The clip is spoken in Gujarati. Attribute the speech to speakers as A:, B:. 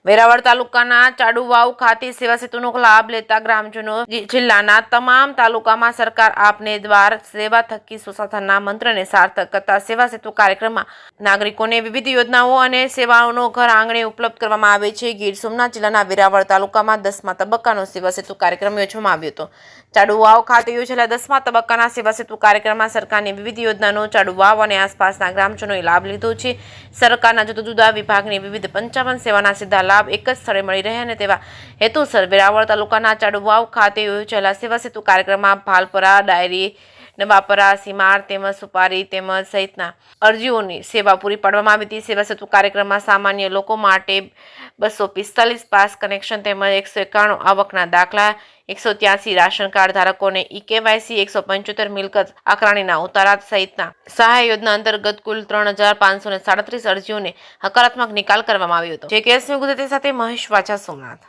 A: વેરાવળ તાલુકાના ચાડુવાવ ખાતે સેવા સેતુનો લાભ લેતા ગ્રામજનો જિલ્લાના તમામ તાલુકામાં સરકાર આપને દ્વાર સેવા થકી સુશાસનના મંત્રને સાર્થક કરતા સેવા સેતુ કાર્યક્રમમાં નાગરિકોને વિવિધ યોજનાઓ અને સેવાઓનો ઘર આંગણે ઉપલબ્ધ કરવામાં આવે છે। ગીર સોમનાથ જિલ્લાના વેરાવળ તાલુકામાં 10મા તબક્કાનો સેવા સેતુ કાર્યક્રમ યોજવામાં આવ્યો હતો। ચાડુવાવ ખાતે યોજાયેલા 10મા તબક્કાના સેવા સેતુ કાર્યક્રમમાં સરકારની વિવિધ યોજનાનો ચાડુવાવ અને આસપાસના ગ્રામજનોએ લાભ લીધો છે। સરકારના જુદા જુદા વિભાગની વિવિધ 55 સેવાના સીધા લાભ એક જ સ્થળે મળી રહે અને તેવા હેતુસર વેરાવળ તાલુકાના ચાડુવાવ ખાતે યોજાયેલા સેવા સેતુ કાર્યક્રમમાં ભાલપરા, ડાયરી, નવાપરા, સીમાર તેમજ સુપારી તેમજ સહિતના અરજીઓની સેવા પૂરી પાડવામાં આવી હતી। સેવા સેતુ કાર્યક્રમમાં સામાન્ય લોકો માટે 245 પાસ કનેક્શન તેમજ 191 આવકના દાખલા, 183 રાશન કાર્ડ ધારકોને EKYC, 175 મિલકત આકરણીના ઉતારા સહિતના સહાય યોજના અંતર્ગત કુલ 3537 અરજીઓને હકારાત્મક નિકાલ કરવામાં આવ્યો હતો। જે કેસની ગુજરાતી સાથે મહેશ વાછા, સોમનાથ।